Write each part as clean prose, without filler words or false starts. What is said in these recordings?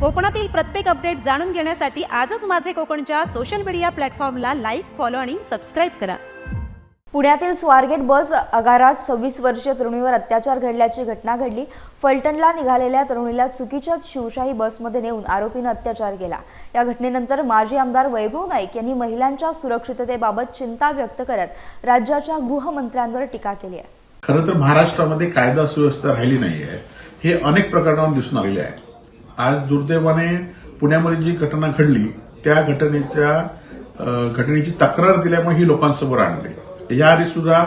कोकणातील प्रत्येक अपडेट जाणून घेण्यासाठी आजच माझे कोकणच्या सोशल मीडिया प्लॅटफॉर्मला लाईक, फॉलो आणि सबस्क्राईब करा. पुण्यातील स्वारगेट बस आगारात 26 वर्षीय तरुणीवर अत्याचार घडल्याची घटना घडली. फलटणला निघालेल्या तरुणीला चुकीच्या शिवशाही बसमध्ये नेऊन आरोपीने अत्याचार केला. या घटनेनंतर माजी आमदार वैभव नाईक यांनी महिलांच्या सुरक्षिततेबाबत चिंता व्यक्त करत राज्याच्या गृहमंत्र्यांवर टीका केली आहे. खरं तर महाराष्ट्रामध्ये कायदा सुव्यवस्था राहिली नाहीये हे अनेक प्रकरणांवर दिसून आलेले आहे. आज दुर्दैवाने पुण्यामध्ये जी घटना घडली त्या घटनेची तक्रार दिल्यामुळे ही लोकांसमोर आणली. याआधी सुद्धा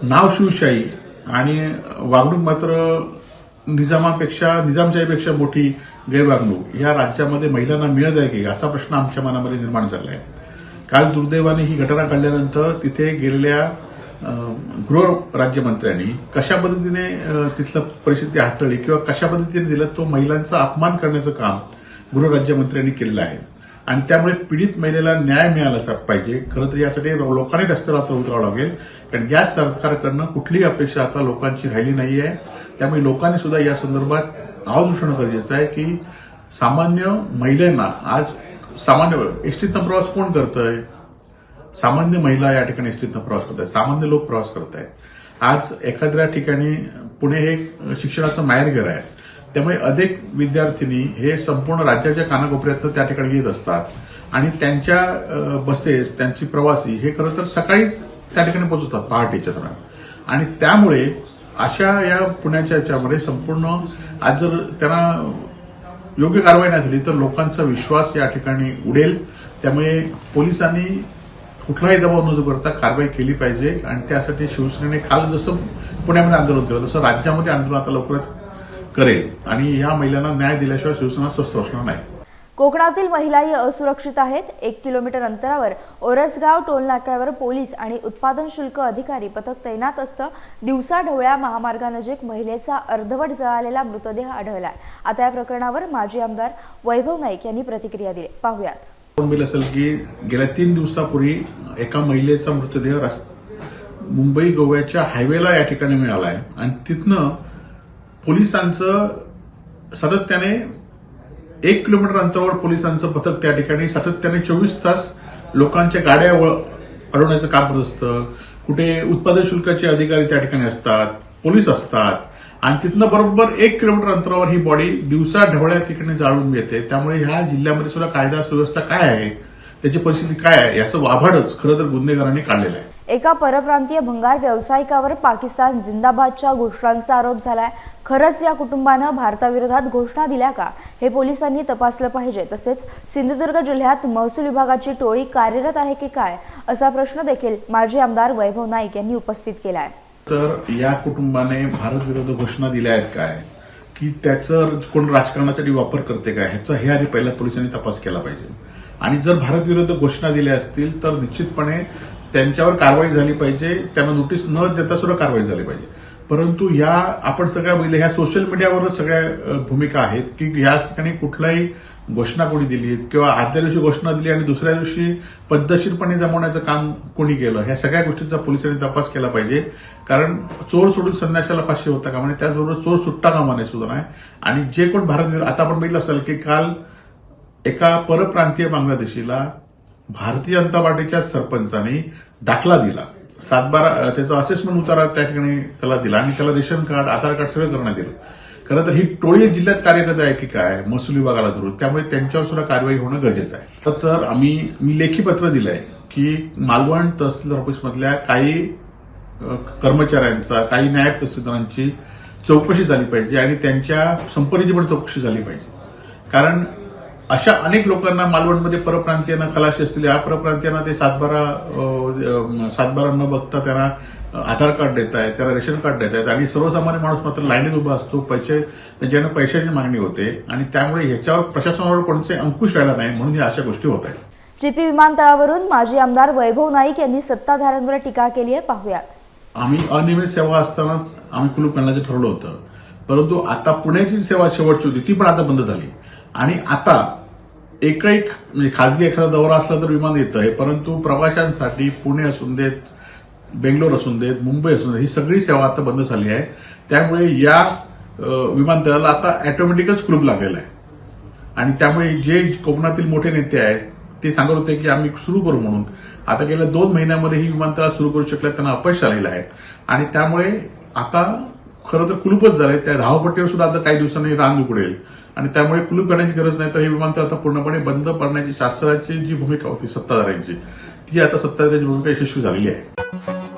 नाव शिवशाही आणि वागणूक मात्र निजामशाहीपेक्षा मोठी गैरवागणूक या राज्यामध्ये महिलांना मिळत आहे की असा प्रश्न आमच्या मनामध्ये निर्माण झाला आहे. काल दुर्दैवाने ही घटना घडल्यानंतर तिथे गेलेल्या गृह राज्यमंत्र्यांनी कशा पद्धतीने तिथलं परिस्थिती हाताळली किंवा कशा पद्धतीने दिलं तो महिलांचा अपमान करण्याचं काम गृह राज्यमंत्र्यांनी केलेलं आहे आणि त्यामुळे पीडित महिलेला न्याय मिळाला पाहिजे. खरं तर यासाठी लोकांनी रस्त्यावर उतरावं लागेल कारण या सरकारकडनं कुठलीही अपेक्षा आता लोकांची राहिली नाहीये. त्यामुळे लोकांनी सुद्धा या संदर्भात आवाज उठवणं गरजेचं आहे की सामान्य महिलांना आज सामान्य एसटीतनं प्रवास कोण करतंय? सामान्य महिला या ठिकाणी एसटीतनं प्रवास करत आहेत, सामान्य लोक प्रवास करत आहेत. आज एखाद्या ठिकाणी पुणे हे शिक्षणाचं माहेरघर आहे त्यामुळे अनेक विद्यार्थिनी हे संपूर्ण राज्याच्या कानाकोपऱ्यातनं त्या ठिकाणी येत असतात आणि त्यांच्या बसेस त्यांची प्रवासी हे खरं तर सकाळीच त्या ठिकाणी पोहोचतात पहाटेच्या दरम्यान आणि त्यामुळे अशा या पुण्याच्या याच्यामध्ये संपूर्ण आज जर त्यांना योग्य कारवाई नाही झाली तर लोकांचा विश्वास या ठिकाणी उडेल. त्यामुळे पोलिसांनी कुठलाही दबाव न करता कारवाई केली पाहिजे आणि त्यासाठी शिवसेनेने काल जसं पुण्यामध्ये आंदोलन केलं तसं राज्यामध्ये आंदोलन आता लवकरच करेल आणि या महिलांना न्याय दिल्याशिवाय शिवसेना स्वस्थ बसणार नाही. कोकणातील महिलाही असुरक्षित आहेत. 1 किलोमीटर अंतरावर ओरसगाव टोलनाक्यावर पोलीस आणि उत्पादन शुल्क अधिकारी पथक तैनात असतं. दिवसाढवळ्या महामार्गानजीक महिलेचा अर्धवट जळालेला मृतदेह आढळलाय. आता या प्रकरणावर माजी आमदार वैभव नाईक यांनी प्रतिक्रिया दिली. पाहुयात. असेल की गेल्या 3 दिवसापूर्वी एका महिलेचा मृतदेह मुंबई गोव्याच्या हायवेला या ठिकाणी मिळाला आहे आणि तिथनं पोलिसांचं सातत्याने 1 किलोमीटर अंतरावर पोलिसांचं पथक त्या ठिकाणी सातत्याने 24 तास लोकांच्या गाड्या अडवण्याचं काम करत असतं. कुठे उत्पादन शुल्काचे अधिकारी त्या ठिकाणी असतात, पोलीस असतात आणि तिथनं बरोबर 1 किलोमीटर अंतरावर ही बॉडी दिवसा ढवळ्या ठिकाणी जाळून येते. त्यामुळे ह्या जिल्ह्यामध्ये सुद्धा कायदा सुव्यवस्था काय आहे, त्याची परिस्थिती काय आहे याचं वाभाडच खरं तर गुन्हेगारांनी काढलेलं आहे. एका परप्रांतीय भंगार व्यावसायिकावर पाकिस्तान जिंदाबादच्या घोषणांचा आरोप झालाय. खरंच या कुटुंबानं भारताविरोधात घोषणा दिल्या का हे पोलिसांनी तपासलं पाहिजे. तसेच सिंधुदुर्ग जिल्ह्यात महसूल विभागाची टोळी कार्यरत आहे की काय असा प्रश्न देखील माजी आमदार वैभव नाईक यांनी उपस्थित केलाय. तर या कुटुंबाने भारत विरोधी घोषणा दिल्या आहेत काय की त्याचं कोण राजकारणासाठी वापर करते काय हे आधी पहिल्या पोलिसांनी तपास केला पाहिजे आणि जर भारत विरोधी घोषणा दिल्या असतील तर निश्चितपणे त्यांच्यावर कारवाई झाली पाहिजे. त्यांना नोटीस न देता सुद्धा कारवाई झाली पाहिजे. परंतु या आपण सगळ्या बघितलं ह्या सोशल मीडियावरच सगळ्या भूमिका आहेत की या ठिकाणी कुठलाही घोषणा कोणी दिली किंवा आदल्या दिवशी घोषणा दिली आणि दुसऱ्या दिवशी पद्धतशीरपणे जमवण्याचं काम कोणी केलं ह्या सगळ्या गोष्टीचा पोलिसांनी तपास केला पाहिजे. कारण चोर सोडून संन्याशाला फाशी होता कामा नये, त्याचबरोबर चोर सुट्टा कामा नये सुद्धा नाही. आणि जे कोण भारत आता आपण बघितलं असेल की काल एका परप्रांतीय बांगलादेशीला भारतीय जनता पार्टीच्या सरपंचांनी दाखला दिला, 7/12 त्याचा असेसमेंट उतारा त्या ठिकाणी त्याला दिला आणि त्याला रेशन कार्ड, आधार कार्ड सगळं करण्यात दिलं. खरं तर ही टोळी जिल्ह्यात कार्यरत आहे की काय महसूल विभागाला धरून, त्यामुळे त्यांच्यावर सुद्धा कारवाई होणं गरजेचं आहे. तर मी लेखी पत्र दिलंय की मालवण तहसील ऑफिसमधल्या काही कर्मचाऱ्यांचा, काही नायब तहसीलदारांची चौकशी झाली पाहिजे आणि त्यांच्या संपत्तीची पण चौकशी झाली पाहिजे. कारण अशा अनेक लोकांना मालवणमध्ये परप्रांतीयांना खलाशी असतील, या परप्रांतीयांना ते 7/12 न बघता त्यांना आधार कार्ड देत आहेत, त्याला रेशन कार्ड देत आहेत आणि सर्वसामान्य माणूस मात्र लाईनीत उभा असतो, त्यांच्याकडे पैशाची मागणी होते आणि त्यामुळे ह्याच्यावर प्रशासनावर कोणते अंकुश राहिला नाही म्हणून या अशा गोष्टी होत आहेत. चिपी विमानतळावरून माजी आमदार वैभव नाईक यांनी सत्ताधाऱ्यांवर टीका केली आहे. पाहुयात. आम्ही अनियमित सेवा असतानाच आम्ही कुलूप घालण्याचं ठरवलं होतं, परंतु आता पुण्याची सेवा शेवटची होती ती पण आता बंद झाली आणि आता म्हणजे खासगी एखादा दौरा असला तर विमान येतं आहे, परंतु प्रवाशांसाठी पुणे असून देत, बेंगलोर असून देत, मुंबई असून देत ही सगळी सेवा आता बंद झाली आहे. त्यामुळे या विमानतळाला आता ऑटोमॅटिकच कुलूप लागलेलं आहे. आणि त्यामुळे जे कोकणातील मोठे नेते आहेत ते सांगत होते की आम्ही सुरू करू म्हणून. आता गेल्या 2 महिन्यामध्ये ही विमानतळ सुरू करू शकल्यात, त्यांना अपयश आलेलं आहे. आणि त्यामुळे आता खरं तर कुलूपच झालंय. त्या धावपट्टीवर सुद्धा आता काही दिवसांनी रान उघडेल आणि त्यामुळे कुलूप करण्याची गरज नाही. तर हे विमानतळ आता पूर्णपणे बंद करण्याची शासनाची जी भूमिका होती सत्ताधाऱ्यांची, ती आता सत्ताधाऱ्यांची भूमिका यशस्वी झालेली आहे.